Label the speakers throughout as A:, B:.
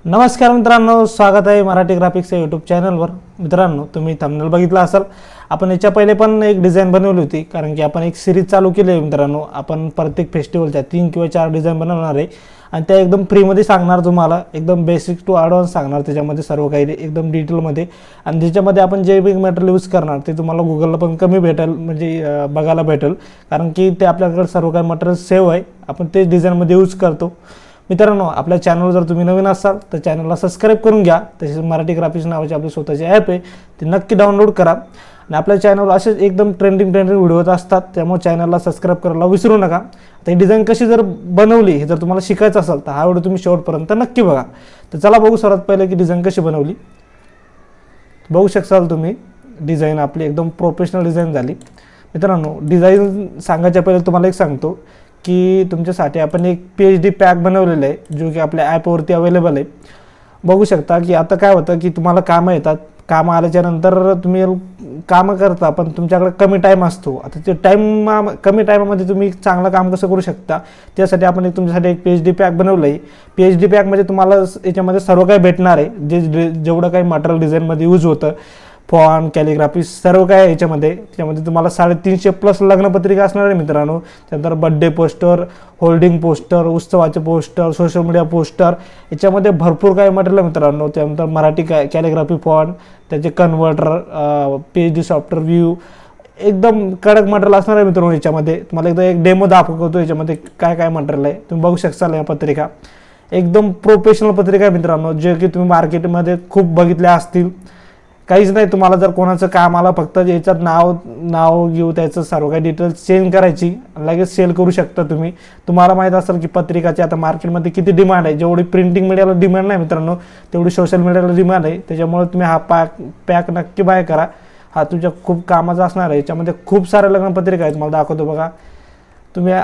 A: नमस्कार मित्रांनो, स्वागत आहे मराठी ग्राफिक्सच्या यूट्यूब चॅनलवर। मित्रांनो, तुम्ही थंबनेल बघितला असाल। आपण याच्या पहिले पण एक डिझाईन बनवली होती, कारण की आपण एक सिरीज चालू केली आहे मित्रांनो। आपण प्रत्येक फेस्टिवलच्या 3 किंवा 4 डिझाईन बनवणार आहे आणि त्या एकदम फ्रीमध्ये सांगणार तुम्हाला, एकदम बेसिक टू ॲडव्हान्स सांगणार। त्याच्यामध्ये सर्व काही एकदम डिटेलमध्ये, आणि ज्याच्यामध्ये आपण जे बी मटेरियल यूज करणार ते तुम्हाला गुगलला पण कमी भेटेल, म्हणजे बघायला भेटेल, कारण की ते आपल्याकडे सर्व काही मटेरियल सेव्ह आहे। आपण तेच डिझाईनमध्ये यूज करतो। मित्रांनो, आपल्या चॅनलवर जर तुम्ही नवीन असाल तर चॅनलला सबस्क्राईब करून घ्या। तसेच मराठी ग्राफिक्स नावाचे आपले स्वतःचे ॲप आहे, ते नक्की डाउनलोड करा। आणि आपल्या चॅनलवर असेच एकदम ट्रेंडिंग व्हिडिओ असतात, त्यामुळे चॅनलला सबस्क्राईब करायला विसरू नका। आता ही डिझाईन कशी जर बनवली हे जर तुम्हाला शिकायचं असेल तर हा व्हिडिओ तुम्ही शेवटपर्यंत नक्की बघा। तर चला बघू सर्वात पहिले की डिझाईन कशी बनवली। बघू शकाल तुम्ही, डिझाईन आपली एकदम प्रोफेशनल डिझाईन झाली। मित्रांनो, डिझाईन सांगायच्या पहिले तुम्हाला एक सांगतो की तुमच्यासाठी आपण एक PhD पॅक बनवलेला आहे, जो की आपल्या ॲपवरती अवेलेबल आहे। बघू शकता की आता काय होतं की तुम्हाला कामं येतात, कामं आल्याच्या नंतर तुम्ही कामं करता, पण तुमच्याकडे कमी टाईम असतो। आता ते कमी टाईमामध्ये तुम्ही चांगलं काम कसं करू शकता, त्यासाठी आपण तुमच्यासाठी एक PhD पॅक बनवलं आहे। PhD पॅक म्हणजे तुम्हाला याच्यामध्ये सर्व काही भेटणार आहे, जेवढं काही मटेरियल डिझाईनमध्ये यूज होतं, फॉन्ट, कॅलिग्राफी सर्व काय याच्यामध्ये। त्याच्यामध्ये तुम्हाला 350+ लग्नपत्रिका असणार आहे मित्रांनो। त्यानंतर बर्थडे पोस्टर, होल्डिंग पोस्टर, उत्सवाचे पोस्टर, सोशल मीडिया पोस्टर, याच्यामध्ये भरपूर काही मटेरियल आहे मित्रांनो। त्यानंतर मराठी कॅलिग्राफी फॉन्ट, त्याचे कन्व्हर्टर, PhD सॉफ्टवेअर व्ह्यू, एकदम कडक मटेरियल असणार आहे मित्रांनो। याच्यामध्ये तुम्हाला एकदा एक डेमो दाखवतो, याच्यामध्ये काय काय मटेरियल आहे तुम्ही बघू शकता। या पत्रिका एकदम प्रोफेशनल पत्रिका आहे मित्रांनो, जे की तुम्ही मार्केटमध्ये खूप बघितल्या असतील। काहीच नाही, तुम्हाला जर कोणाचं काम आलं फक्त याच्यात नाव घेऊ, त्याचं सर्व काही डिटेल्स चेंज करायची, लगेच सेल करू शकता तुम्ही। तुम्हाला माहीत असेल की पत्रिकाची आता मार्केटमध्ये किती डिमांड आहे। जेवढी प्रिंटिंग मीडियाला डिमांड नाही मित्रांनो, तेवढी सोशल मीडियाला डिमांड आहे। त्याच्यामुळे तुम्ही हा पॅक नक्की बाय करा, हा तुमच्या खूप कामाचा असणार आहे। याच्यामध्ये खूप साऱ्या लग्नपत्रिका आहेत, मला दाखवतो बघा। तुम्ही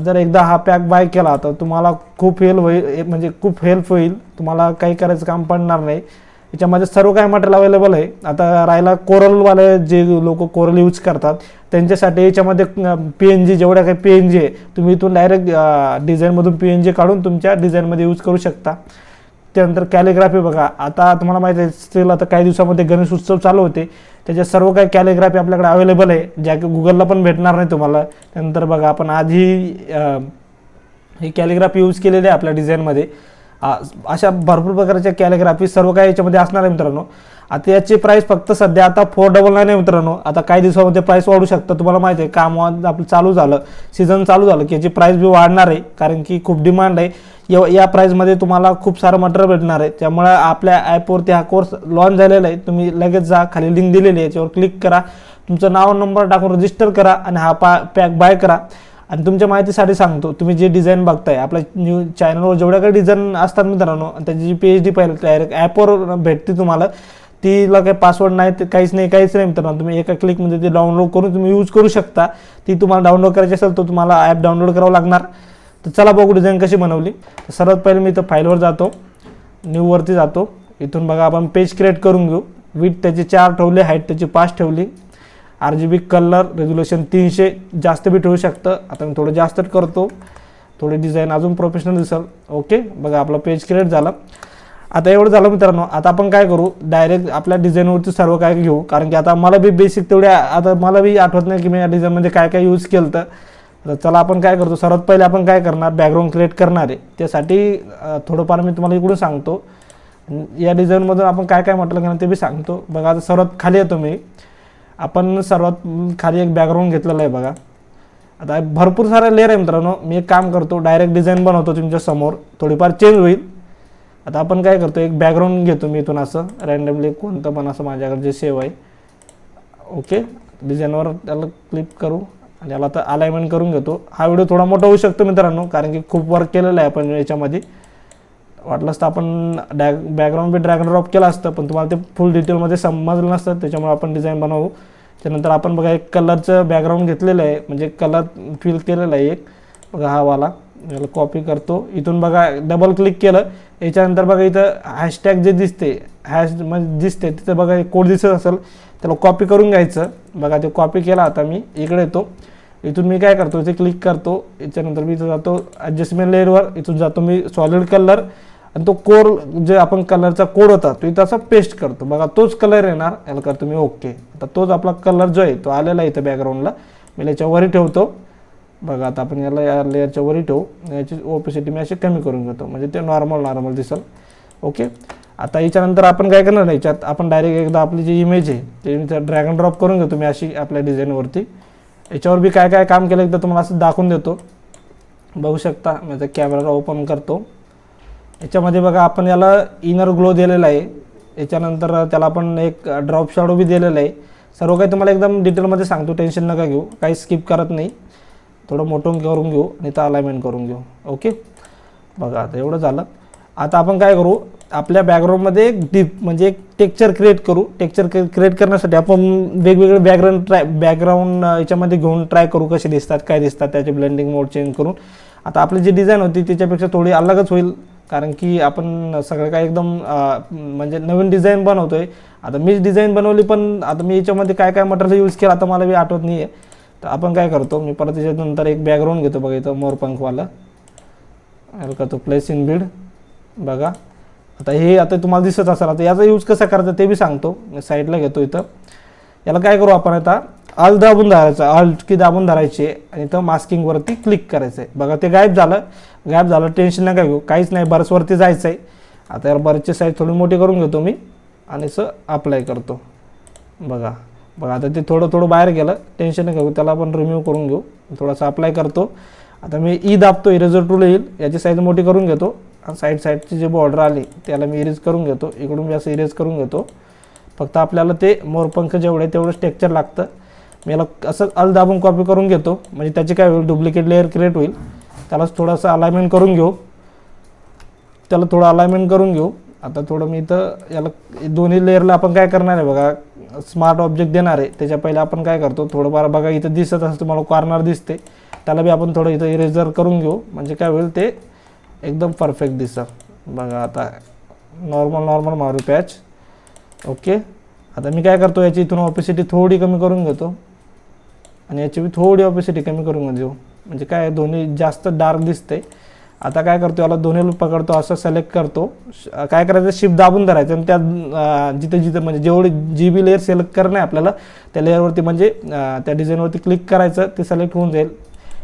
A: जर एकदा हा पॅक बाय केला तर तुम्हाला खूप खूप हेल्प होईल, तुम्हाला काही करायचं काम पडणार नाही। याच्यामध्ये सर्व काही मटेरियल अवेलेबल आहे। आता राहिला कोरलवाले, जे लोक कोरल यूज करतात त्यांच्यासाठी याच्यामध्ये PNG, जेवढ्या काही PNG आहे तुम्ही इथून डायरेक्ट डिझाईनमधून PNG काढून तुमच्या डिझाईनमध्ये यूज करू शकता। त्यानंतर कॅलिग्राफी बघा, आता तुम्हाला माहिती आहे आता काही दिवसामध्ये गणेश उत्सव चालू होते, त्याच्या सर्व काही कॅलिग्राफी आपल्याकडे अवेलेबल आहे, ज्या की गुगलला पण भेटणार नाही तुम्हाला। त्यानंतर बघा, आपण आधी ही कॅलिग्राफी यूज केलेली आहे आपल्या डिझाईनमध्ये। अशा भरपूर प्रकारच्या कॅलिग्राफी सर्व काही याच्यामध्ये असणार आहे मित्रांनो। आता याची प्राइस फक्त सध्या आता 499 आहे मित्रांनो। आता काही दिवसामध्ये प्राइस वाढू शकतं, तुम्हाला माहिती आहे। काम आपलं चालू झालं, सीझन चालू झालं की याची प्राइस बी वाढणार आहे, कारण की खूप डिमांड आहे। या प्राइसमध्ये तुम्हाला खूप सारं मटेरियल भेटणार आहे। त्यामुळे आपल्या ॲपवरती हा कोर्स लॉन्च झालेला आहे। तुम्ही लगेच जा, खाली लिंक दिलेली आहे, याच्यावर क्लिक करा, तुमचं नाव नंबर टाकून रजिस्टर करा आणि हा पॅक बाय करा। आणि तुमच्या माहितीसाठी सांगतो, तुम्ही जे डिझाईन बघताय आपल्या न्यू चॅनलवर, जेवढ्या काही डिझाईन असतात मित्रांनो, त्याची जी PhD पाहिजे डायरेक्ट ॲपवर भेटते तुम्हाला। तिला काही पासवर्ड नाही, ते काहीच नाही मित्रांनो। तुम्ही एका क्लिकमध्ये ते डाउनलोड करून तुम्ही यूज करू शकता। ती तुम्हाला डाउनलोड करायची असेल तर तुम्हाला ॲप डाउनलोड करावं लागणार। तर चला बघू डिझाईन कशी बनवली। सर्वात पहिले मी इथं फाईलवर जातो, न्यूवरती जातो। इथून बघा आपण पेज क्रिएट करून घेऊ। विड्थ त्याची 4 ठेवली, हाईट त्याची 5 ठेवली, RGB कलर रेझोल्युशन 300, जास्त बी ठेवू शकतं। आता मी थोडं जास्त करतो, थोडी डिझाईन अजून प्रोफेशनल दिसेल। ओके, बघा आपला पेज क्रिएट झाला। आता एवढं झालं मित्रांनो। आता आपण काय करू, डायरेक्ट आपल्या डिझाईनवरती सर्व काय घेऊ, कारण की आता मला बी बेसिक तेवढ्या, आता मला बी आठवत नाही की मी या डिझाईनमध्ये काय काय यूज केलं। तर चला आपण काय करतो, सर्वात पहिले आपण काय करणार, बॅकग्राऊंड क्रिएट करणार आहे। त्यासाठी थोडंफार मी तुम्हाला इकडून सांगतो, या डिझाईनमधून आपण काय काय मटेरियल घेणार ते बी सांगतो। बघा, आता सर्वात खाली येतो मी, आपण सर्वात खाली एक बॅकग्राऊंड घेतलेलं आहे बघा। आता भरपूर सारे लेअर आहे मित्रांनो। मी एक काम करतो, डायरेक्ट डिझाईन बनवतो तुमच्या समोर, थोडीफार चेंज होईल। आता आपण काय करतो, एक बॅकग्राऊंड घेतो मी इथून असं रँडमली, कोणतं पण असं माझ्याकडे जे सेव्ह आहे। ओके, डिझाईनवर त्याला क्लिक करू आणि याला आता अलाइनमेंट करून घेतो। हा व्हिडिओ थोडा मोठा होऊ शकतो मित्रांनो, कारण की खूप वर्क केलेलं आहे आपण याच्यामध्ये। वाटलंच तर आपण बॅकग्राऊंड बी ड्रॅग अँड ड्रॉप केलं असतं, पण तुम्हाला ते फुल डिटेलमध्ये समजलं नसतं, त्याच्यामुळे आपण डिझाईन बनवू। त्यानंतर आपण बघा एक कलरचं बॅकग्राऊंड घेतलेलं आहे, म्हणजे कलर फिल केलेलं आहे एक, बघा हा वाला। याला कॉपी करतो, इथून बघा डबल क्लिक केलं, याच्यानंतर बघा इथं हॅशटॅग जे दिसते, म्हणजे दिसते तिथं बघा एक कोड दिसत असेल, त्याला कॉपी करून घ्यायचं। बघा ते कॉपी केला। आता मी इकडे येतो, इथून मी काय करतो, इथे क्लिक करतो, याच्यानंतर मी इथं जातो ॲडजस्टमेंट लेअरवर, इथून जातो मी सॉलिड कलर आणि तो जे आपण कलरचा कोड होता तो इथं असा पेस्ट करतो बघा, तोच कलर येणार. याला करतो मी ओके. आता तोच आपला कलर जो आहे तो आलेला आहे इथं बॅकग्राऊंडला. मी याच्यावरही ठेवतो बघा. आता आपण याला या लेअरच्या वरही ठेवू. याची ओपेसिटी मी अशी कमी करून घेतो म्हणजे ते नॉर्मल दिसेल. ओके. आता याच्यानंतर आपण काय करणार नाही, याच्यात आपण डायरेक्ट एकदा आपली जी इमेज आहे ते ड्रॅग अँड ड्रॉप करून घेतो मी अशी आपल्या डिझाईनवरती. याच्यावर बी काय काय काम केलं एकदा तुम्हाला असं दाखवून देतो. बघू शकता माझा कॅमेरा ओपन करतो. याच्यामध्ये बघा आपण याला इनर ग्लो दिलेला आहे. याच्यानंतर त्याला आपण एक ड्रॉप शॅडो बी दिलेला आहे. सर्व काही तुम्हाला एकदम डिटेलमध्ये सांगतो, टेन्शन नका घेऊ, काही स्किप करत नाही. थोडं मोठं करून घेऊ आणि तर अलाइनमेंट करून घेऊ. ओके. बघा आता एवढं झालं. आता आपण काय करू, आपल्या बॅकग्राऊंडमध्ये एक डीप म्हणजे एक टेक्स्चर क्रिएट करू. टेक्स्चर क्रिएट करण्यासाठी आपण वेगवेगळे बॅकग्राऊंड याच्यामध्ये घेऊन ट्राय करू कसे दिसतात, काय दिसतात, त्याचे ब्लेंडिंग मोड चेंज करून. आता आपली जी डिझाईन होती त्याच्यापेक्षा थोडी अलगच होईल, कारण की आपण सगळं काय एकदम म्हणजे नवीन डिझाईन बनवतोय. आता मीच डिझाईन बनवली, पण आता मी याच्यामध्ये काय काय मटेरियल यूज केलं आता मला बी आठवत नाही आहे. तर आपण काय करतो, मी परत त्याच्यानंतर एक बॅकग्राऊंड घेतो बघा, इथं मोरपंखवाला याला करतो प्लेस इन बिल्ड बघा. आता हे आता तुम्हाला दिसत असेल. आता याचा यूज कसा करायचा ते बी सांगतो. साईडला घेतो इथं. याला काय करू आपण, आता ऑल दाबून धरायचं, ऑल्ट की दाबून धरायचे आणि इथं मास्किंगवरती क्लिक करायचं आहे बघा. ते गायब झालं. टेन्शन नका घेऊ, काहीच नाही, बरसवरती जायचं आहे. आता याला बरसची साईज थोडी मोठी करून घेतो मी आणि असं अप्लाय करतो बघा. आता ते थोडं बाहेर गेलं, टेन्शन नका घेऊ, त्याला आपण रिमूव्ह करून घेऊ. थोडासा अप्लाय करतो. आता मी दाबतो, इरेजर टूल येईल, याची साईज मोठी करून घेतो. आणि साईडची जी बॉर्डर आली त्याला मी इरेज करून घेतो. इकडून मी असं इरेज करून घेतो. फक्त आपल्याला ते मोरपंख जेवढे तेवढं टेक्स्चर लागतं. मी याला असं अल दाबून कॉपी करून घेतो म्हणजे त्याची काय होईल, डुप्लिकेट लेअर क्रिएट होईल. त्यालाच थोडंसं अलाइनमेंट करून घेऊ. आता थोडं मी इथं याला दोन्ही लेअरला आपण काय करणार आहे बघा, स्मार्ट ऑब्जेक्ट देणार आहे. त्याच्या पहिले आपण काय करतो, थोडंफार बघा इथं दिसत असं तुम्हाला कॉर्नर दिसते, त्याला बी आपण थोडं इथं इरेजर करून घेऊ म्हणजे काय होईल ते एकदम परफेक्ट दिसतं बघा. आता नॉर्मल मारू पॅच. ओके. आता मी काय करतो, याची इथून ऑपेसिटी थोडी कमी करून घेतो आणि याची बी थोडी ऑपेसिटी कमी करून घेऊ म्हणजे काय दोन्ही जास्त डार्क दिसते. आता काय करतो, याला दोन्ही पकडतो, असं सिलेक्ट करतो. काय करायचं, शिफ्ट दाबून धरायचं आणि त्या जिथं म्हणजे जेवढी जी बी लेअर सिलेक्ट करणं आहे आपल्याला त्या लेअरवरती म्हणजे त्या डिझाईनवरती क्लिक करायचं, ते सिलेक्ट होऊन जाईल.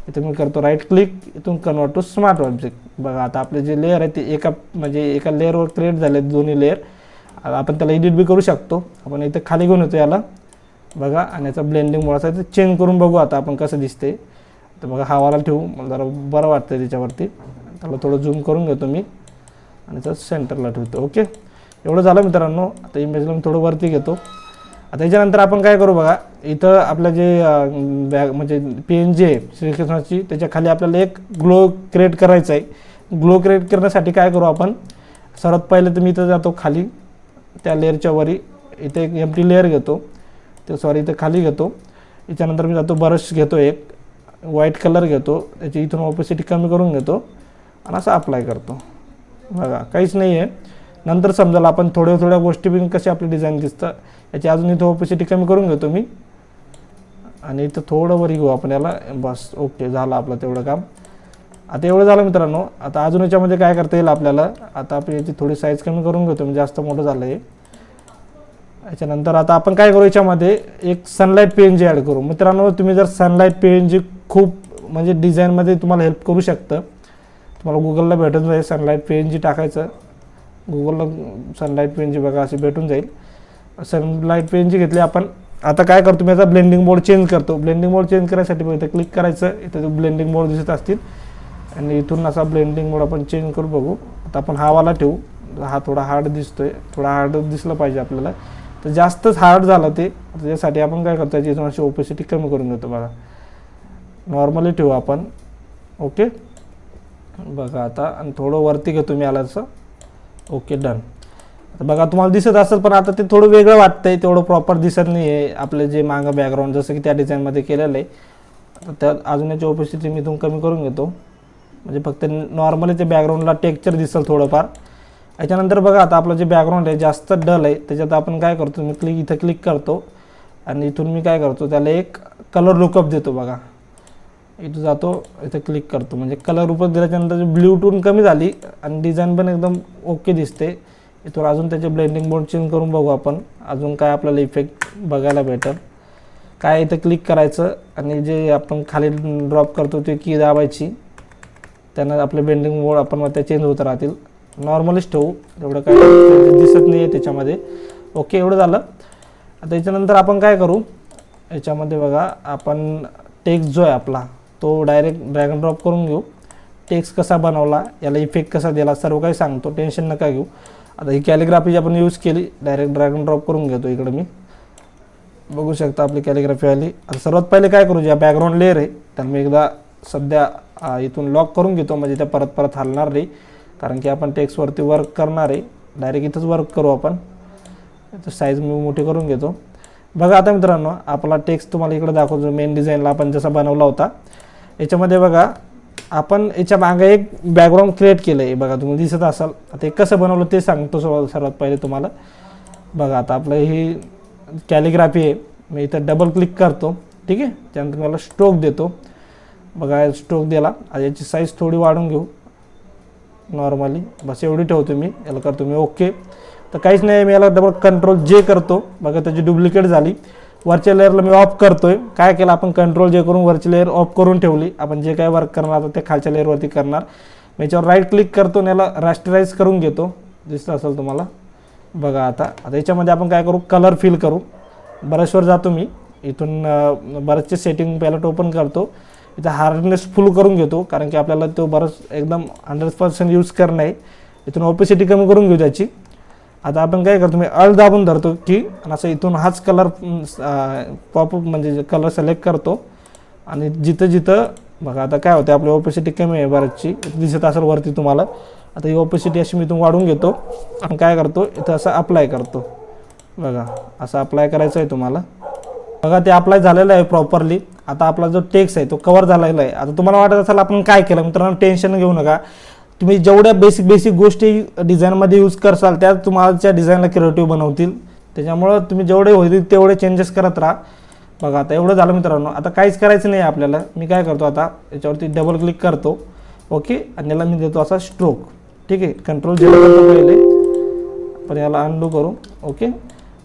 A: इथं मी करतो राईट क्लिक, इथून कन्वर्ट टू स्मार्ट ऑब्जेक्ट बघा. आता आपले जे लेअर आहे ते एका लेअरवर क्रिएट झाले दोन्ही लेअर. आपण त्याला एडिट बी करू शकतो. आपण इथं खाली घेऊन येतो याला बघा आणि याचा ब्लेंडिंग मोड असा चेंज करून बघू आता आपण कसं दिसते. तर बघा हावाला ठेवू, मला जरा बरं वाटतं त्याच्यावरती. त्याला थोडं झूम करून घेतो मी आणि त्याचं सेंटरला ठेवतो. ओके. एवढं झालं मित्रांनो. आता इमेजला मी थोडं वरती घेतो. आता याच्यानंतर आपण काय करू बघा, इथं आपलं जे म्हणजे PNG आहे श्रीकृष्णाची, त्याच्या खाली आपल्याला एक ग्लो क्रिएट करायचा आहे. ग्लो क्रिएट करण्यासाठी काय करू आपण, सर्वात पहिले तर मी इथं जातो खाली त्या लेअरच्या वरी, इथे एक एम्प्टी लेअर घेतो, इथं खाली घेतो. याच्यानंतर मी जातो ब्रश घेतो, एक व्हाईट कलर घेतो, त्याची इथून ऑपेसिटी कमी करून घेतो आणि असं अप्लाय करतो बघा. काहीच नाही आहे. नंतर समजायला आपण थोड्या गोष्टी बी कशी आपली डिझाईन दिसतं. याची अजून इथं ऑपेसिटी कमी करून घेतो मी आणि इथं थोडं वरी घेऊ आपण याला. बस ओके, झालं आपलं तेवढं काम. आता एवढं झालं मित्रांनो. आता अजून याच्यामध्ये काय करता येईल आपल्याला, आता आपण याची थोडी साईज कमी करून घेतो म्हणजे जास्त मोठं झालं आहे. याच्यानंतर आता आपण काय करू, याच्यामध्ये एक सनलाईट PNG ॲड करू. मित्रांनो तुम्ही जर सनलाईट PNG खूप म्हणजे डिझाईनमध्ये तुम्हाला हेल्प करू शकतं. तुम्हाला गुगलला भेटून जाईल, सनलाईट PNG टाकायचं गुगलला, सनलाईट PNG बघा अशी भेटून जाईल. सनलाईट PNG घेतली आपण. आता काय करतो मी, याचा ब्लेंडिंग मोड चेंज करतो. ब्लेंडिंग मोड चेंज करायसाठी इथं क्लिक करायचं, इथं ब्लेंडिंग मोड दिसत असतील आणि इथून असा ब्लेंडिंग मोड आपण चेंज करू बघू. आता आपण हावाला ठेवू. हा थोडा हार्ड दिसतोय, थोडा हार्ड दिसलं पाहिजे आपल्याला, तर जास्तच हार्ड झालं ते. त्यासाठी आपण काय करतो, याची अशी ओपेसिटी कमी करून घेतो बघा. नॉर्मली ठेवू आपण. ओके बघा. आता आणि थोडं वरती घेतो मी याला असं. Okay done. बघा तुम्हाला दिसत असेल, पण आता ते थोडं वेगळं वाटतंय, तेवढं प्रॉपर दिसत नाही आहे आपलं जे मागं बॅकग्राऊंड जसं की त्या डिझाईनमध्ये केलेलं आहे. आता त्या अजून याची ओपेसिटी मी इथून कमी करून घेतो म्हणजे फक्त नॉर्मली ते बॅकग्राऊंडला टेक्स्चर दिसेल थोडंफार. याच्यानंतर बघा आता आपलं जे बॅकग्राऊंड आहे जास्त डल आहे, त्याच्यात आपण काय करतो, मी इथं क्लिक करतो आणि इथून मी काय करतो, त्याला एक कलर लुकअप देतो बघा. इथं जातो, इथं क्लिक करतो, म्हणजे कलर उपयोग दिल्याच्यानंतर ब्ल्यू टोन कमी झाली आणि डिझाईन पण एकदम ओके दिसते. इथून अजून त्याचे ब्लेंडिंग मोड चेंज करून बघू आपण अजून काय आपल्याला इफेक्ट बघायला भेटेल. काय इथं क्लिक करायचं आणि जे आपण खाली ड्रॉप करतो ते की दाबायची, त्यानं आपले ब्लेंडिंग मोड आपण ते चेंज होत राहतील. नॉर्मलीच ठेवू, एवढं काय दिसत नाही आहे त्याच्यामध्ये. ओके, एवढं झालं. आता याच्यानंतर आपण काय करू, याच्यामध्ये बघा आपण टेक्स्ट जो आहे आपला तो डायरेक्ट ड्रॅग अँड ड्रॉप करून घेऊ. टेक्स्ट कसा बनवला, याला इफेक्ट कसा दिला, सर्व काही सांगतो, टेन्शन नका घेऊ. आता ही कॅलिग्राफी आपण यूज केली, डायरेक्ट ड्रॅग अँड ड्रॉप करून घेतो. इकडे मी बघू शकता आपली कॅलिग्राफी आली. आता सर्वात पहिले काय करू, ज्या बॅकग्राऊंड लेअर आहे त्याला मी एकदा सध्या इथून लॉक करून घेतो, म्हणजे त्या परत हलणार नाही, कारण की आपण टेक्स्टवरती वर्क करणार आहे. डायरेक्ट इथंच वर्क करू आपण. साईज मी मोठी करून घेतो. बघा आता मित्रांनो, आपला टेक्स्ट तुम्हाला इकडे दाखवतो, मेन डिझाईनला आपण जसा बनवला होता. याच्यामध्ये बघा आपण याच्या मागे एक बॅकग्राऊंड क्रिएट केलं आहे, बघा तुम्ही दिसत असाल. आता हे कसं बनवलं ते सांगतो सर्वात पहिले तुम्हाला. बघा आता आपलं ही कॅलिग्राफी आहे, मी इथं डबल क्लिक करतो, ठीक आहे. त्यानंतर मला स्ट्रोक देतो. बघा स्ट्रोक दिला. आता याची साईज थोडी वाढून घेऊ नॉर्मली, बस एवढी ठेवतो मी. याला करतो मी ओके. तर काहीच नाही, मी याला डबल कंट्रोल जे करतो. बघा त्याची डुप्लिकेट झाली. वरच्या लेअरला मी ऑफ करतोय. काय केलं आपण, कंट्रोल जे करून वरची लेअर ऑफ करून ठेवली. आपण जे काय वर्क करणार ते खालच्या लेअरवरती करणार. मी याच्यावर राईट क्लिक करतो आणि याला रास्टराईज करून घेतो, दिसतं असेल तुम्हाला. बघा आता याच्यामध्ये आपण काय करू, कलर फिल करू. ब्रशवर जातो मी, इथून बरेचसे सेटिंग पॅलेट ओपन करतो. इथं हार्डनेस फुल करून घेतो, कारण की आपल्याला तो बरंच एकदम 100% यूज करणं आहे. इथून ओपेसिटी कमी करून घेऊ त्याची. आता आपण काय करतो, मी अल्ट दाबून धरतो की आणि असं इथून हाच कलर पॉपअप म्हणजे कलर सिलेक्ट करतो आणि जिथं बघा आता काय होतं, आपली ओपेसिटी कमी आहे बऱ्याचशी, दिसत असेल वरती तुम्हाला. आता ही ओपेसिटी अशी मी इथून वाढून घेतो आणि काय करतो, इथं असं अप्लाय करतो. बघा असं अप्लाय करायचं आहे तुम्हाला. बघा ते अप्लाय झालेलं आहे प्रॉपरली. आता आपला जो टेक्स्ट आहे तो कव्हर झालेला आहे. आता तुम्हाला वाटत असेल आपण काय केलं, मित्रांनो टेन्शन घेऊ नका. तुम्ही जेवढ्या बेसिक गोष्टी डिझाईनमध्ये यूज करसाल त्या तुमच्या डिझाईनला क्रिएटिव्ह बनवतील. त्याच्यामुळं तुम्ही जेवढे होईल तेवढे चेंजेस करत राहा. बघा आता एवढं झालं मित्रांनो. आता काहीच करायचं नाही आपल्याला. मी काय करतो, आता याच्यावरती डबल क्लिक करतो, ओके, आणि याला मी देतो असा स्ट्रोक, ठीक आहे. कंट्रोल जे करतो पहिले, पण याला अनडू करू, ओके.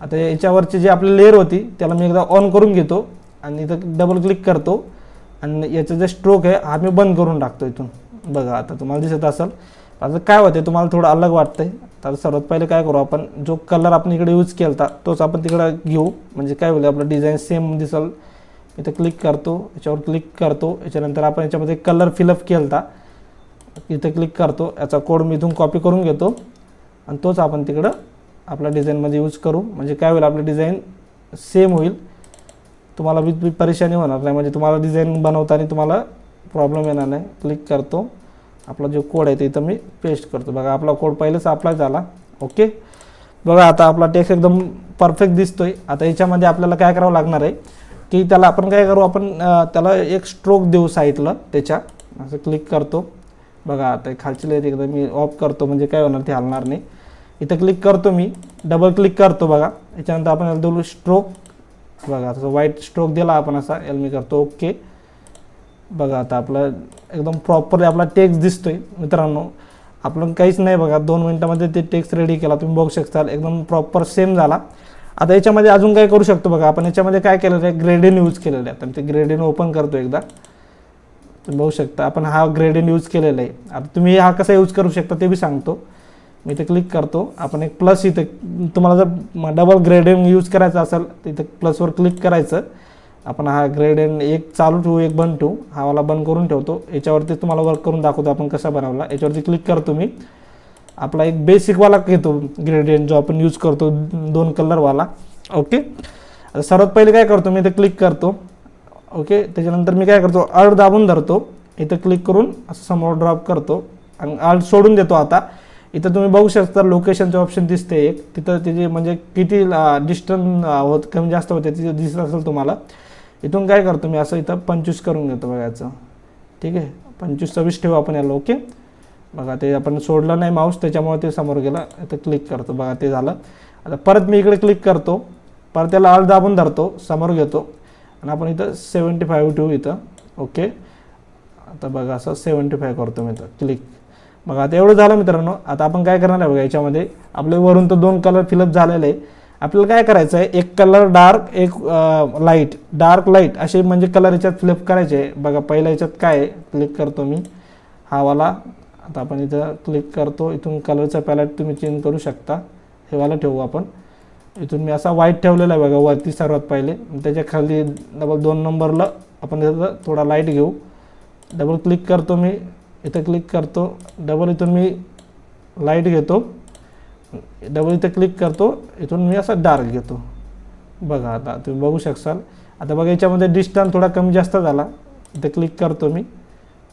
A: आता याच्यावरची जी आपली लेअर होती त्याला मी एकदा ऑन करून घेतो आणि इथं डबल क्लिक करतो आणि याचं जे स्ट्रोक आहे हा मी बंद करून टाकतो इथून. बघा आता तुम्हाला दिसत असेल. आता काय होतं, तुम्हाला थोडं अलग वाटतंय. तर सर्वात पहिले काय करू, आपण जो कलर आपण इकडे यूज केला तोच आपण तिकडे घेऊ, म्हणजे काय होईल आपलं डिझाईन सेम दिसेल. इथं क्लिक करतो, याच्यावर क्लिक करतो. याच्यानंतर आपण याच्यामध्ये कलर फिलअप केला, इथं क्लिक करतो. याचा कोड मी इथून कॉपी करून घेतो आणि तोच आपण तिकडं आपल्या डिझाईनमध्ये यूज करू, म्हणजे काय होईल आपलं डिझाईन सेम होईल. तुम्हाला परेशानी होणार नाही, म्हणजे तुम्हाला डिझाईन बनवताना तुम्हाला प्रॉब्लेम येणार नाही. क्लिक करतो, आपला जो कोड आहे ते इथं मी पेस्ट करतो. बघा आपला कोड पहिलेच अप्लाय झाला, ओके. बघा आता आपला टेक्स्ट एकदम परफेक्ट दिसतोय. आता याच्यामध्ये आपल्याला काय करावं लागणार आहे की त्याला आपण काय करू, आपण त्याला एक स्ट्रोक देऊ साईडला त्याच्या. असं क्लिक करतो. बघा आता खालची लेअर एकदम मी ऑफ करतो, म्हणजे काय होणार ते हलणार नाही. इथं क्लिक करतो मी, डबल क्लिक करतो. बघा याच्यानंतर आपण याला देऊ स्ट्रोक. बघा असं व्हाईट स्ट्रोक दिला आपण असा, याला मी करतो ओके. बघा आता आपलं एकदम प्रॉपरली आपला टेक्स्ट दिसतोय मित्रांनो. आपलं काहीच नाही, बघा 2 मिनिटामध्ये ते टेक्स्ट रेडी केला, तुम्ही बघू शकता एकदम प्रॉपर सेम झाला. आता याच्यामध्ये अजून काय करू शकतो, बघा आपण याच्यामध्ये काय केलेलं आहे, ग्रेडियंट यूज केलेलं आहे. तर ते ग्रेडियंट ओपन करतो एकदा, तुम्ही बघू शकता आपण हा ग्रेडियंट यूज केलेला आहे. आता तुम्ही हा कसा यूज करू शकता ते बी सांगतो. मी इथे क्लिक करतो, आपण एक प्लस, इथे तुम्हाला जर डबल ग्रेडियंट यूज करायचं असेल तर इथे प्लसवर क्लिक करायचं. आपण हा ग्रेडियंट एक चालू ठेवू, एक बंद ठेवू. हा वाला बंद करून ठेवतो. याच्यावरती तुम्हाला वर्क करून दाखवतो आपण कसा बनवला. याच्यावरती क्लिक करतो मी, आपला एक बेसिकवाला घेतो ग्रेडियंट जो आपण यूज करतो 2 कलरवाला, ओके. आता सर्वात पहिले काय करतो, मी इथे क्लिक करतो, ओके. त्याच्यानंतर मी काय करतो, अल्ट दाबून धरतो, इथं क्लिक करून असं समोर ड्रॉप करतो आणि अल्ट सोडून देतो. आता इथं तुम्ही बघू शकता लोकेशनचे ऑप्शन दिसते एक, तिथं त्याचे म्हणजे किती डिस्टन्स होत कमी जास्त होते तिथे दिसत असेल तुम्हाला. इथून काय करतो मी असं इथं 25 करून घेतो बघायचं, ठीक आहे. 25-26 ठेवू आपण याला, ओके. बघा ते आपण सोडलं नाही माऊस, त्याच्यामुळे ते समोर गेलं. इथं क्लिक करतो, बघा ते झालं. आता परत मी इकडे क्लिक करतो, परत त्याला अल्ट दाबून धरतो, समोर घेतो आणि आपण इथं 75 ठेवू इथं, ओके. आता बघा असं 75 करतो मी तर क्लिक. बघा आता एवढं झालं मित्रांनो. आता आपण काय करणार आहे बघा, याच्यामध्ये आपले वरून तर 2 कलर फिलअप झालेले आहे. आपल्याला काय करायचं आहे, एक कलर डार्क एक लाईट, डार्क लाईट असे म्हणजे कलर याच्यात फिलअप करायचे आहे. बघा पहिल्या याच्यात काय आहे, क्लिक करतो मी हा वाला. आता आपण इथं क्लिक करतो, इथून कलरचा पॅलेट तुम्ही चेंज करू शकता. हे वाला ठेवू आपण. इथून मी असा व्हाईट ठेवलेला आहे बघा वरती सर्वात पहिले. त्याच्या खाली डबल 2 नंबरला आपण इथं थोडा लाईट घेऊ. डबल क्लिक करतो मी, इथं क्लिक करतो, डबल इथून मी लाईट घेतो, डबल इथं क्लिक करतो, इथून मी असा डार्क घेतो. बघा आता तुम्ही बघू शकाल. आता बघा याच्यामध्ये डिस्टन्स थोडा कमी जास्त झाला. इथं क्लिक करतो मी,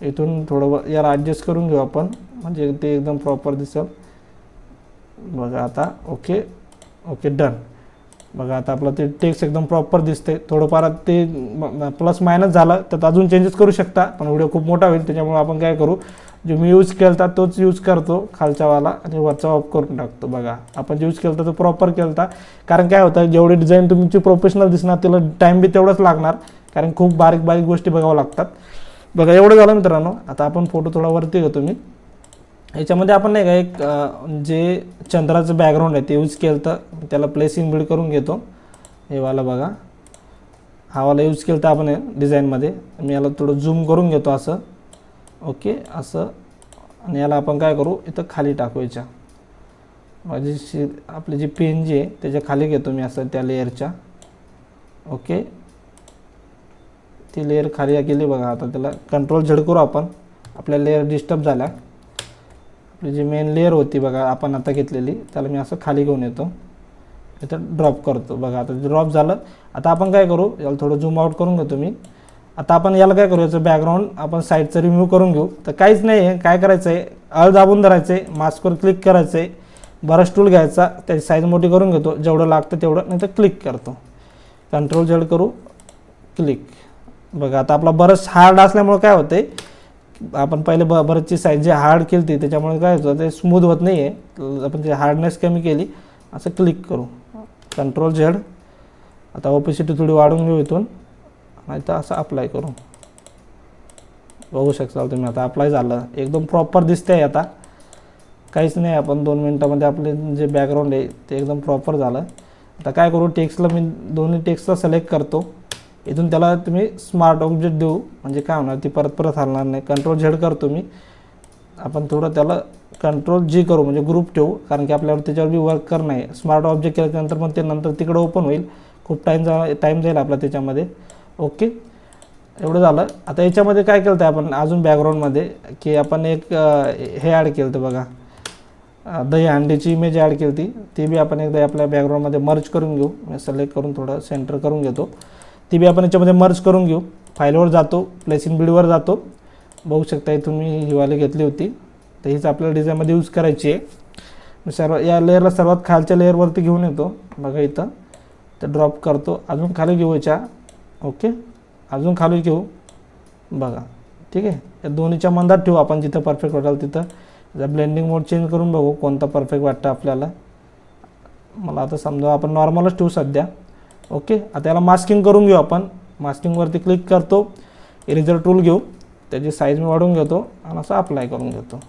A: इथून थोडं याला ॲडजस्ट करून घेऊ आपण, म्हणजे ते एकदम प्रॉपर दिसेल. बघा आता ओके ओके डन. बघा आता आपलं ते टेक्स्ट एकदम प्रॉपर दिसते. थोडंफार ते प्लस मायनस झालं तर अजून चेंजेस करू शकता, पण व्हिडिओ खूप मोठा होईल त्याच्यामुळे आपण काय करू, जो मी यूज केला तोच यूज करतो खालच्यावाला आणि वरचा ऑफ करून टाकतो. बघा आपण जो यूज केला तो प्रॉपर केला, कारण काय होतं जेवढी डिझाईन तुमची प्रोफेशनल दिसणार त्याला टाईम बी तेवढंच लागणार, कारण खूप बारीक बारीक गोष्टी बघावं लागतात. बघा एवढं झालं मित्रांनो. आता आपण फोटो थोडा वरती घेतो मी. याच्यामध्ये आपण नाही का एक जे चंद्राचं बॅकग्राऊंड आहे ते यूज केलं तर त्याला प्लेसिंग बिल्ड करून घेतो. हे वाला बघा हा वाला यूज केलं तर आपण डिझाईनमध्ये. मी याला थोडं झूम करून घेतो असं, ओके असं. आणि याला आपण काय करू, इथं खाली टाकू. याच्या माझी आपली जी पेन जी आहे त्याच्या खाली घेतो मी असं त्या लेअरच्या, ओके. ती लेअर खाली गेली बघा. आता त्याला कंट्रोल झेड करू आपण. आपल्या लेअर डिस्टर्ब झाला. आपली जी मेन लेअर होती बघा आपण आता घेतलेली, त्याला मी असं खाली घेऊन येतो, इथं ड्रॉप करतो. बघा आता ड्रॉप झालं. आता आपण काय करू, याला थोडं झूम आउट करून घेतो मी. आता आपण याला काय करू, याचं बॅकग्राऊंड आपण साईडचं रिमूव्ह करून घेऊ. तर काहीच नाही आहे, काय करायचं आहे, अळ दाबून धरायचं आहे, मास्कवर क्लिक करायचं आहे, ब्रश टूल घ्यायचा, त्याची साईज मोठी करून घेतो जेवढं लागतं तेवढं, नाही तर क्लिक करतो, कंट्रोल झेड करू, क्लिक. बघा आता आपला ब्रश हार्ड असल्यामुळे काय होते, आपण पहिले बरंचची साईज जी हार्ड केली ती त्याच्यामुळे काय होतं ते स्मूथ होत नाही आहे. आपण जे हार्डनेस कमी केली, असं क्लिक करू, कंट्रोल झेड. आता ओपेसिटी थोडी वाढवून घेऊ इथून, नाही तर असं अप्लाय करू. बघू शकाल तुम्ही आता अप्लाय झालं, एकदम प्रॉपर दिसते आहे. आता काहीच नाही, आपण 2 मिनटामध्ये आपले जे बॅकग्राऊंड आहे ते एकदम प्रॉपर झालं. आता काय करू, टेक्स्टला मी दोन्ही टेक्स्टला सिलेक्ट करतो. इथून त्याला तुम्ही स्मार्ट ऑब्जेक्ट देऊ, म्हणजे काय होणार ती परत परत हलणार नाही. कंट्रोल झेड करतो मी. आपण थोडं त्याला कंट्रोल जी करू, म्हणजे ग्रुप ठेवू, कारण की आपल्यावर त्याच्यावर बी वर्क करणं आहे. स्मार्ट ऑब्जेक्ट केल्यानंतर मग ते नंतर तिकडं ओपन होईल, खूप टाईम जाईल आपला त्याच्यामध्ये, ओके. एवढं झालं. आता याच्यामध्ये काय केलं आहे आपण अजून बॅकग्राऊंडमध्ये, की आपण एक हे ॲड केलं होतं बघा, दही अंड्याची इमेज ॲड केली होती, ती बी आपण एकदा आपल्या बॅकग्राऊंडमध्ये मर्ज करून घेऊ. मी सिलेक्ट करून थोडं सेंटर करून घेतो, ती बी आपण याच्यामध्ये मर्ज करून घेऊ. फाईलवर जातो, प्लेसिंग बिल्डवर जातो. बघू शकता इथून मी ही वाली घेतली होती, तर हीच आपल्याला डिझाईनमध्ये यूज करायची आहे. मी या लेअरला सर्वात खालच्या लेअरवरती घेऊन येतो. बघा इथं तर ड्रॉप करतो, अजून खाली घेऊ याच्या, ओके, अजून खाली घेऊ. बघा ठीक आहे, या दोन्हीच्या मंदात ठेवू आपण, जिथं परफेक्ट वाटेल तिथं. जर ब्लेंडिंग मोड चेंज करून बघू कोणता परफेक्ट वाटतं आपल्याला. मला आता समजा आपण नॉर्मलच ठेवू सध्या, ओके. आता याला मास्किंग करून घेऊ आपण. मास्किंगवरती क्लिक करतो, इरेजर टूल घेऊ, त्याची साईज मी वाढवून घेतो आणि असं अप्लाय करून घेतो,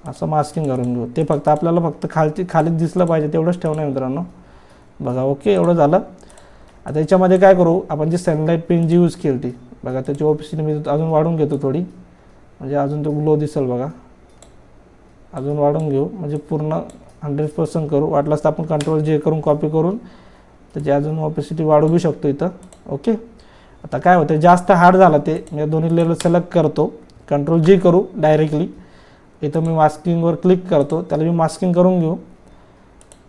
A: असं मास्किंग करून घेऊ. ते फक्त आपल्याला फक्त खालीच दिसलं पाहिजे तेवढंच ठेवणं मित्रांनो. बघा ओके, एवढं झालं. आता याच्यामध्ये काय करू, आपण जी सनलाईट पेन जी यूज केली ती बघा, त्याची ओपेसिटी मी अजून वाढवून घेतो थोडी, म्हणजे अजून तो ग्लो दिसेल. बघा अजून वाढवून घेऊ, म्हणजे पूर्ण 100% करू. वाटलंच तर आपण कंट्रोल जे करून कॉपी करून त्याची अजून ओपेसिटी वाढवू शकतो इथं, ओके. आता काय होतं, जास्त हार्ड झालं ते, मी दोन्ही लेअर सिलेक्ट करतो, कंट्रोल जी करू डायरेक्टली. इथं मी मास्किंगवर क्लिक करतो, त्याला मी मास्किंग करून घेऊ,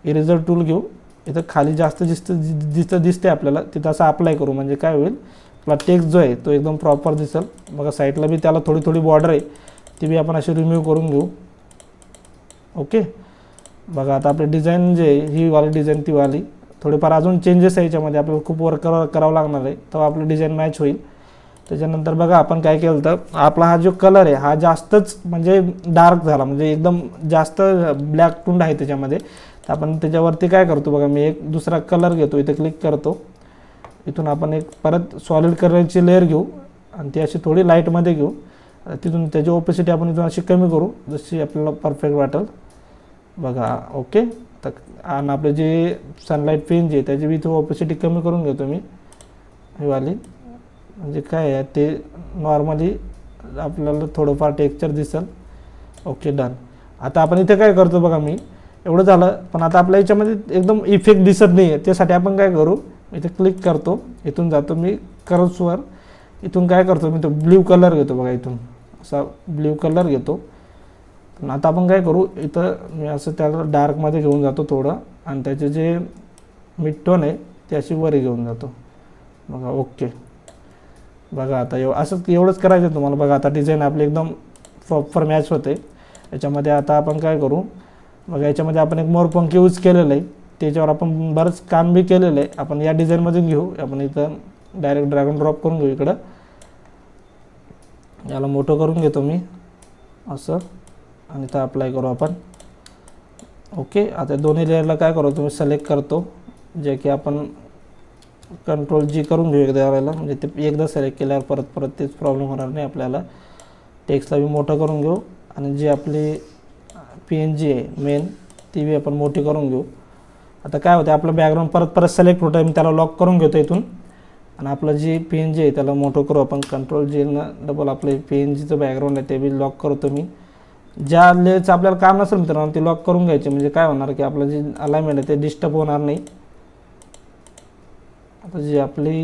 A: इरेजर टूल घेऊ. इथं खाली जास्त जिथं दिसते आपल्याला तिथं असं अप्लाय करू, म्हणजे काय होईल, आपला टेक्स्ट जो आहे तो एकदम प्रॉपर दिसेल. बघा साईडला बी त्याला थोडी थोडी बॉर्डर आहे, ती बी आपण अशी रिमूव्ह करून घेऊ, ओके. बघा आता आपली डिझाईन जे आहे, ही वाली डिझाईन ती वाली, थोडेफार अजून चेंजेस आहे याच्यामध्ये, आपल्याला खूप वर्क करावं लागणार आहे, तेव्हा आपलं डिझाईन मॅच होईल. त्याच्यानंतर बघा आपण काय केलं तर, आपला हा जो कलर आहे हा जास्तच म्हणजे डार्क झाला, म्हणजे एकदम जास्त ब्लॅक टोन आहे त्याच्यामध्ये. तर आपण त्याच्यावरती काय करतो बघा, मी एक दुसरा कलर घेतो, इथे क्लिक करतो, इथून आपण एक परत सॉलिड कलरची लेअर घेऊ आणि ती अशी थोडी लाईटमध्ये घेऊ. तिथून त्याची ओपेसिटी आपण इथून अशी कमी करू जशी आपल्याला परफेक्ट वाटेल. बघा ओके. तर आणि आपले जे सनलाईट पेन जे त्याची बी थोडी ओपेसिटी कमी करून घेतो मी ही वाली. म्हणजे काय आहे ते नॉर्मली आपल्याला थोडंफार टेक्स्चर दिसेल. Okay done. आता आपण इथे काय करतो बघा, मी एवढं झालं पण आता आपल्या याच्यामध्ये एकदम इफेक्ट दिसत नाही आहे. त्यासाठी आपण काय करू, इथे क्लिक करतो, इथून जातो मी कर्व्सवर. इथून काय करतो मी तो ब्ल्यू कलर घेतो बघा, इथून असा ब्ल्यू कलर घेतो. पण आता आपण काय करू, इथं मी असं त्याला डार्कमध्ये घेऊन जातो थोडं आणि त्याचे जे मिड टोन आहे ते अशी वर घेऊन जातो बघा. ओके. बघा आता असं एवढंच करायचं तुम्हाला. बघा आता डिझाईन आपली एकदम प्रॉपर मॅच होते. याच्यामध्ये आता आपण काय करू बघा, याच्यामध्ये आपण एक मोरपंख यूज केलेलं आहे, त्याच्यावर आपण बरंच काम बी केलेलं आहे. आपण या डिझाईनमधून घेऊ. आपण इथं डायरेक्ट ड्रॅग अँड ड्रॉप करून घेऊ इकडं. याला मोठं करून घेतो मी असं आणि इथं अप्लाय करू आपण. ओके. आता दोन्ही लेअरला काय करू, तुम्ही सिलेक्ट करतो, जे की आपण कंट्रोल जी करून घेऊ एकदा वेळेला. म्हणजे ते एकदा सिलेक्ट केल्यावर परत परत तेच प्रॉब्लेम होणार नाही आपल्याला. टेक्स्टला बी मोठं करून घेऊ आणि जी आपली PNG आहे मेन ती बी आपण मोठी करून घेऊ. आता काय होतं, आपलं बॅकग्राऊंड परत परत सिलेक्ट होतं आहे. मी त्याला लॉक करून घेतो इथून आणि आपलं जी PNG आहे त्याला मोठं करू आपण. कंट्रोल जीनं डबल आपलं PNGचं बॅकग्राऊंड आहे ते बी लॉक करतो मी. ज्या लेअरचं आपल्याला काम नसेल मित्रांनो ते लॉक करून घ्यायचे. म्हणजे काय होणार की आपलं जे अलाइनमेंट आहे ते डिस्टर्ब होणार नाही. आता जी आपली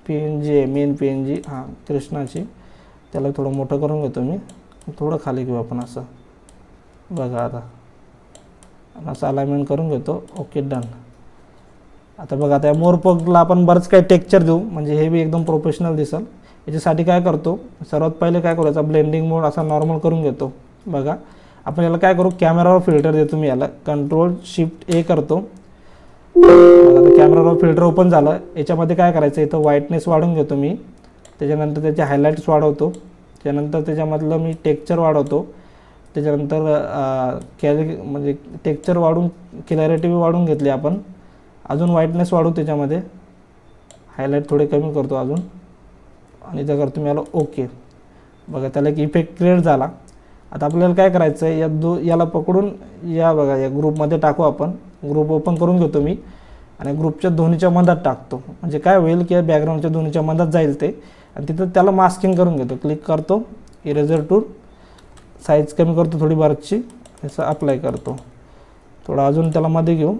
A: PNG आहे मेन PNG कृष्णाची, त्याला थोडं मोठं करून घेतो मी. थोडं खाली घेऊ आपण असं बघा. आता असं अलाइनमेंट करून घेतो. Okay done. आता बघा आता या मोरपंखला आपण बरंच काही टेक्स्चर देऊ, म्हणजे हे बी एकदम प्रोफेशनल दिसेल. याच्यासाठी काय करतो, सर्वात पहिले काय करू, याचा ब्लेंडिंग मोड असा नॉर्मल करून घेतो. बघा आपण याला काय करू, कॅमेरावर फिल्टर देतो मी. याला कंट्रोल शिफ्ट A करतो. बघा कॅमेरावर फिल्टर ओपन झालं. याच्यामध्ये काय करायचं, इथं व्हाईटनेस वाढवून घेतो मी. त्याच्यानंतर त्याचे हायलाईट्स वाढवतो. त्यानंतर त्याच्यामधलं मी टेक्स्चर वाढवतो. त्याच्यानंतर म्हणजे टेक्स्चर वाढून क्लॅरिटी वाढून घेतली आपण. अजून व्हाईटनेस वाढवू, त्याच्यामध्ये हायलाईट थोडे कमी करतो अजून आणि इथं करतो मी याला ओके. बघा त्याला एक इफेक्ट क्रिएट झाला. आता आपल्याला काय करायचं आहे, याला पकडून या बघा या ग्रुपमध्ये टाकू आपण. ग्रुप ओपन करून घेतो मी आणि ग्रुपच्या दोन्हीच्या मधात टाकतो. म्हणजे काय होईल की बॅकग्राऊंडच्या दोन्हीच्या मधात जाईल ते आणि तिथं त्याला मास्किंग करून घेतो. क्लिक करतो, इरेजर टूल, साईज कमी करतो थोडी बरचशी, असं अप्लाय करतो. थोडं अजून त्याला मध्ये घेऊ,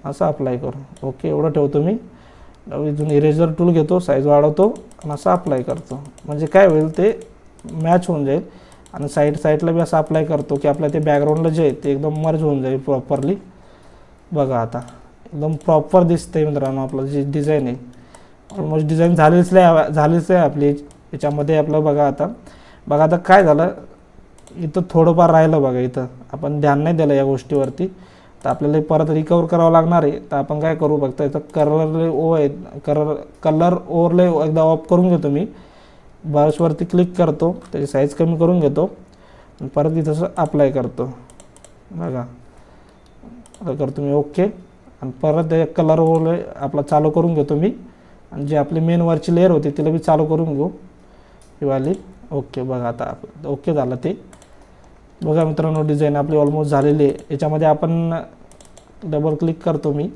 A: असं अप्लाय करू. ओके एवढं ठेवतो मी. इथून इरेजर टूल घेतो, साईज वाढवतो आणि असं अप्लाय करतो. म्हणजे काय होईल ते मॅच होऊन जाईल. आणि साईडला बी असं अप्लाय करतो की आपल्या ते बॅकग्राऊंडला जे आहे ते एकदम मर्ज होऊन जाईल प्रॉपरली. बघा आता एकदम प्रॉपर दिसतंय मित्रांनो आपलं जी डिझाईन आहे. ऑलमोस्ट डिझाईन झालीच आहे आपली याच्यामध्ये. आपलं बघा आता काय झालं, इथं थोडंफार राहिलं बघा. इथं आपण ध्यान नाही दिलं या गोष्टीवरती, तर आपल्याला परत रिकवर करावं लागणार आहे. तर आपण काय करू, बघता इथं कलर ओव्हरले एकदा ऑफ करून घेतो मी. ब्रशवरती क्लिक करतो, त्याची साईज कमी करून घेतो आणि परत इथं अप्लाय करतो. बघा आता करतो मी ओके आणि परत कलर ओव्हरले आपला चालू करून घेतो मी. आणि जे आपली मेन वरची लेअर होती तिला बी चालू करून घेऊ ही वाली. ओके बघा आता ओके झालं ते. बघा मित्रांनो डिझाईन आपली ऑलमोस्ट झालेली आहे. याच्यामध्ये आपण डबल क्लिक करतो मी.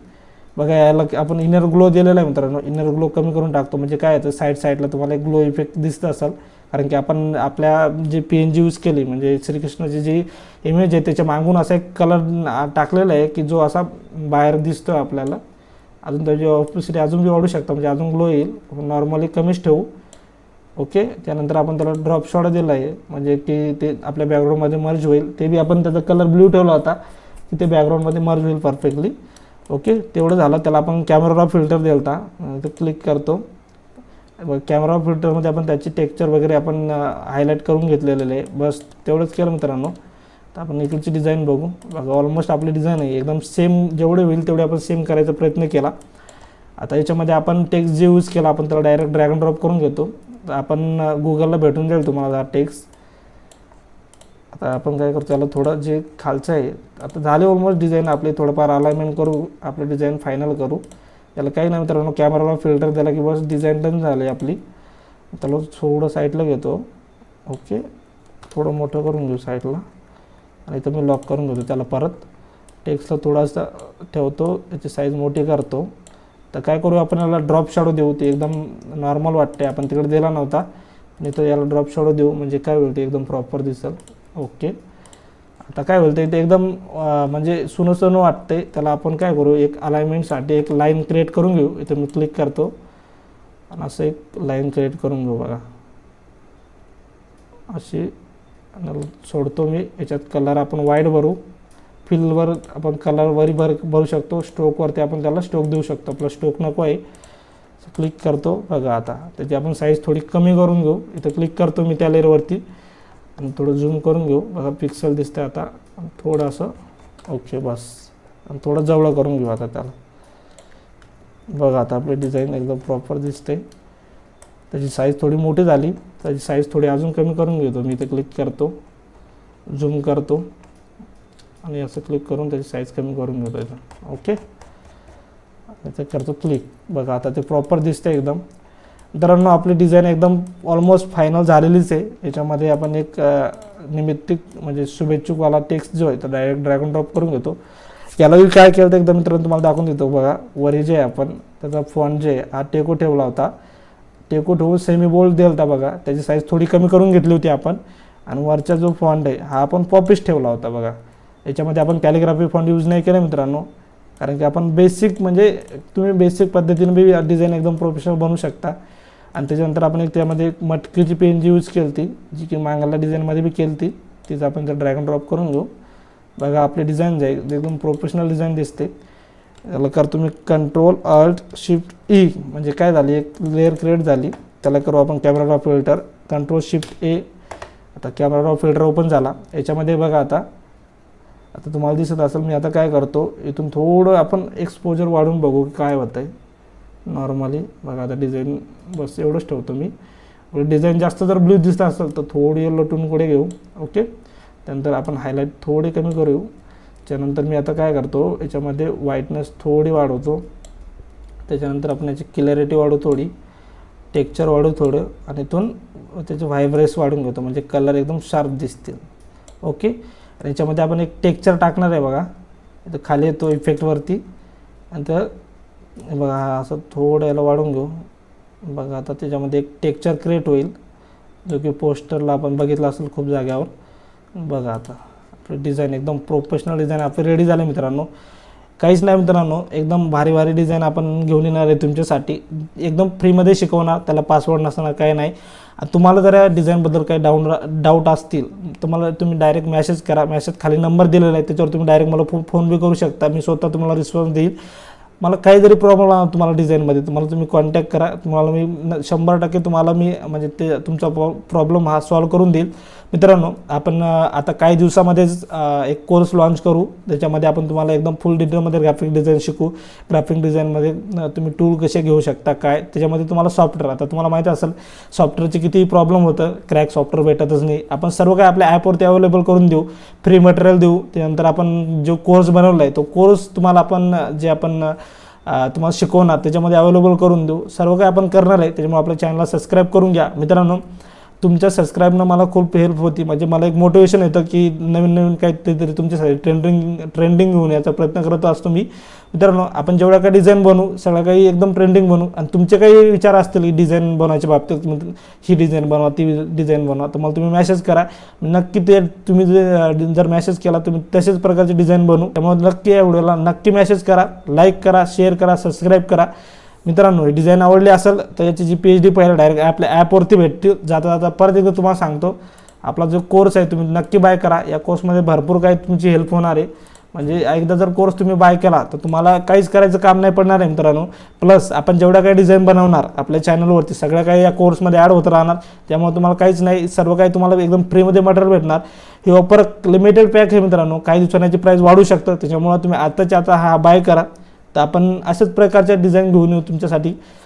A: बघा याला आपण इनर ग्लो दिलेला आहे मित्रांनो. इनर ग्लो कमी करून टाकतो. म्हणजे काय येतं, साईडला तुम्हाला एक ग्लो इफेक्ट दिसत असेल. कारण की आपण आपल्या जे PNG यूज केली, म्हणजे श्रीकृष्णाची जी इमेज आहे त्याच्या मागून असा एक कलर टाकलेला आहे की जो असा बाहेर दिसतो आपल्याला. अजून त्याची ऑपोसिटी अजून बी वाढू शकतं, म्हणजे अजून ग्लो येईल. नॉर्मली कमीच ठेवू. ओके. त्यानंतर आपण त्याला ड्रॉप शॉट दिला आहे, म्हणजे की ते आपल्या बॅकग्राऊंडमध्ये मर्ज होईल. ते बी आपण त्याचा कलर ब्ल्यू ठेवला होता की ते बॅकग्राऊंडमध्ये मर्ज होईल परफेक्टली. ओके तेवढं झालं. त्याला आपण कॅमेरा फिल्टर दिला होता, तर क्लिक करतो. कॅमेरा फिल्टरमध्ये आपण त्याची टेक्स्चर वगैरे आपण हायलाईट करून घेतलेलं आहे. बस तेवढंच केलं मित्रांनो. तर आपण इकडची डिझाईन बघू. बघा ऑलमोस्ट आपली डिझाईन आहे एकदम सेम. जेवढे होईल तेवढे आपण सेम करायचा प्रयत्न केला. आता याच्यामध्ये आपण टेक्स्ट जे यूज केला आपण त्याला डायरेक्ट ड्रॅग अँड ड्रॉप करून घेतो. तर आपण गुगलला भेटून जाईल तुम्हाला हा टेक्स्ट. आता आपण काय करतो, त्याला थोडं जे खालचं आहे आता झाले ऑलमोस्ट डिझाईन आपली. थोडंफार अलाइनमेंट करू, आपली डिझाईन फायनल करू. त्याला काही नाही मित्रांनो, कॅमेराला फिल्टर दिला की बस डिझाईन डन झाली आपली. त्याला थोडं साईडला घेतो. ओके, थोडं मोठं करून घेऊ साईडला आणि इथं मी लॉक करून घेतो त्याला. परत टेक्स्टला थोडासा ठेवतो, त्याची साईज मोठी करतो. तर काय करू आपण याला ड्रॉप शॅडो देऊ. ते एकदम नॉर्मल वाटते, आपण तिकडे दिला नव्हता आणि तर याला ड्रॉप शॅडो देऊ म्हणजे काय होईल ते एकदम प्रॉपर दिसेल. ओके, आता काय होईल ते एकदम म्हणजे सुनं वाटते. त्याला आपण काय करू, एक अलाइनमेंटसाठी एक लाईन क्रिएट करून घेऊ. इथं मी क्लिक करतो आणि असं एक लाईन क्रिएट करून घेऊ बघा अशी. सोडतो मी. याच्यात कलर आपण व्हाईट भरू. फिलवर आपण कलरवरही भरू शकतो. स्ट्रोकवरती आपण त्याला स्ट्रोक देऊ शकतो. आपला स्ट्रोक नको आहे. क्लिक करतो बघा. आता त्याची आपण साईज थोडी कमी करून घेऊ. इथं क्लिक करतो मी त्या लेअरवरती आणि थोडं झूम करून घेऊ बघा. पिक्सल दिसतं आता थोडंसं. ओके बस. आणि थोडं जवळ करून घेऊ आता त्याला बघा. आता आपली डिझाईन एकदम प्रॉपर दिसते. त्याची साईज थोडी मोठी झाली. त्याची साईज थोडी अजून कमी करून घेतो मी. इथे क्लिक करतो, झूम करतो आणि असं क्लिक करून त्याची साईज कमी करून घेतो याचं. ओके, ते करतो क्लिक बघा. आता ते प्रॉपर दिसते एकदम. मित्रांनो आपली डिझाईन एकदम ऑलमोस्ट फायनल झालेलीच आहे. याच्यामध्ये आपण एक निमित्तिक म्हणजे शुभेच्छुकवाला टेक्स्ट जो आहे तो डायरेक्ट ड्रॅग अँड ड्रॉप करून घेतो. याला मी काय केलं तर एकदम मित्रांनो तुम्हाला दाखवून देतो बघा. वरी जे आहे आपण त्याचा फॉन्ट जे आहे हा टेको ठेवला होता. टेको ठेवून सेमी बोल्ड दिला होता बघा. त्याची साईज थोडी कमी करून घेतली होती आपण. आणि वरचा जो फॉन्ट आहे हा आपण पॉपिश ठेवला होता बघा. याच्यामध्ये आपण कॅलिग्राफी फॉन्ट यूज नाही केला मित्रांनो, कारण की आपण बेसिक म्हणजे तुम्ही बेसिक पद्धतीने बी डिझाईन एकदम प्रोफेशनल बनवू शकता. आणि त्याच्यानंतर आपण एक त्यामध्ये एक मटकीची पेन जी यूज केली ती, जी की मांगला डिझाईनमध्ये बी केली ती, तीच आपण त्या ड्रॅग अँड ड्रॉप करून घेऊ बघा. आपली डिझाईन जाईल एकदम प्रोफेशनल डिझाईन दिसते. त्याला करतो मी कंट्रोल अल्ट शिफ्ट ई म्हणजे काय झाली एक लेअर क्रिएट झाली. त्याला करू आपण camera draw filter, control shift ए. आता कॅमेरा ड्रॉ फिल्टर ओपन झाला. याच्यामध्ये बघा आता तुम्हाला दिसत असेल. मी आता काय करतो, इथून थोडं आपण एक्सपोजर वाढून बघू की काय होतं आहे. नॉर्मली बघा आता डिझाईन बस एवढंच ठेवतो मी. डिझाईन जास्त जर ब्लू दिसत असेल तर थोडी येलो टून पुढे घेऊ. ओके, त्यानंतर आपण हायलाईट थोडी कमी करू. त्यानंतर मी आता काय करतो, याच्यामध्ये व्हाईटनेस थोडी वाढवतो. त्याच्यानंतर आपण याची क्लॅरिटी वाढवू थोडी, टेक्स्चर वाढवू थोडं आणि इथून त्याचे व्हायब्रेस वाढून घेतो म्हणजे कलर एकदम शार्प दिसतील. ओके, आणि याच्यामध्ये आपण एक टेक्स्चर टाकणार आहे बघा. इथं खाली येतो इफेक्टवरती आणि तर बघा हा असं थोडं याला वाढून घेऊ बघा. आता त्याच्यामध्ये एक टेक्स्चर क्रिएट होईल जो की पोस्टरला आपण बघितलं असेल खूप जाग्यावर बघा. आता आपली डिझाईन एकदम प्रोफेशनल डिझाईन आपली रेडी झाली मित्रांनो. काहीच नाही मित्रांनो, एकदम भारी भारी डिझाईन आपण घेऊन येणार आहे तुमच्यासाठी. एकदम फ्रीमध्ये शिकवणार, त्याला पासवर्ड नसणार काय नाही. तुम्हाला जर या डिझाईनबद्दल काही डाऊट असतील तर तुम्ही डायरेक्ट मेसेज करा. मेसेज खाली नंबर दिलेला आहे त्याच्यावर तुम्ही डायरेक्ट मला फोन बी करू शकता. मी स्वतः तुम्हाला रिस्पॉन्स देईल. मला काही जरी प्रॉब्लेम आला तुम्हाला डिझाईनमध्ये तुम्हाला तुम्ही कॉन्टॅक्ट करा. तुम्हाला मी 100% तुम्हाला मी म्हणजे ते तुमचा प्रॉब्लेम हा सॉल्व्ह करून देईल. मित्रांनो आपण आता काही दिवसामध्येच एक कोर्स लॉन्च करू. त्याच्यामध्ये आपण तुम्हाला एकदम फुल डिटेलमध्ये ग्राफिक डिझाईन शिकू. ग्राफिक डिझाईनमध्ये तुम्ही टूल कसे घेऊ शकता काय, त्याच्यामध्ये तुम्हाला सॉफ्टवेअर, आता तुम्हाला माहिती असेल सॉफ्टवेअरचे किती प्रॉब्लेम होतं, क्रॅक सॉफ्टवेअर भेटतच नाही. आपण सर्व काही आपल्या ॲपवरती अवेलेबल करून देऊ, फ्री मटेरियल देऊ. त्यानंतर आपण जो कोर्स बनवला आहे तो कोर्स तुम्हाला आपण जे आपण तुम्हाला शिकवणार त्याच्यामध्ये अवेलेबल करून देऊ. सर्व काही आपण करणार आहे. त्याच्यामुळे आपल्या चॅनलला सबस्क्राईब करून घ्या मित्रांनो. तुमच्या सबस्क्राईबनं मला खूप हेल्प होती. म्हणजे मला एक मोटिवेशन येतं की नवीन नवीन काहीतरी तुमच्यासाठी ट्रेंडिंग घेऊन याचा प्रयत्न करत असतो मी. मित्रांनो आपण जेवढ्या काही डिझाईन बनवू सगळं काही एकदम ट्रेंडिंग बनवू. आणि तुमचे काही विचार असतील की डिझाईन बनवायच्या बाबतीत, ही डिझाईन बनवा ती डिझाईन बनवा, तर मला तुम्ही मेसेज करा. नक्की ते तुम्ही जर मेसेज केला तुम्ही तसेच प्रकारचे डिझाईन बनवू. त्यामुळे नक्की या व्हिडिओला नक्की मेसेज करा, लाईक करा, शेअर करा, सबस्क्राईब करा. मित्रांनो ही डिझाईन आवडली असेल तर याची जी PhD पहिला डायरेक्ट आपल्या ॲपवरती भेटते. जाता जाता परत एकदा तुम्हाला सांगतो आपला जो कोर्स आहे तुम्ही नक्की बाय करा. या कोर्समध्ये भरपूर काही तुमची हेल्प होणार आहे. म्हणजे एकदा जर कोर्स तुम्ही बाय केला तर तुम्हाला काहीच करायचं काम नाही पडणार आहे मित्रांनो. प्लस आपण जेवढ्या काही डिझाईन बनवणार आपल्या चॅनलवरती सगळं काही या कोर्समध्ये ॲड होत राहणार. त्यामुळे तुम्हाला काहीच नाही, सर्व काही तुम्हाला एकदम फ्रीमध्ये मटेरियल भेटणार. ही ऑफर लिमिटेड पॅक आहे मित्रांनो. काही दिवसांची प्राईस वाढू शकतं. त्याच्यामुळे तुम्ही आताच्या आता हा बाय करा. तर आपण अशाच प्रकारच्या डिझाईन घेऊन येऊ तुमच्यासाठी.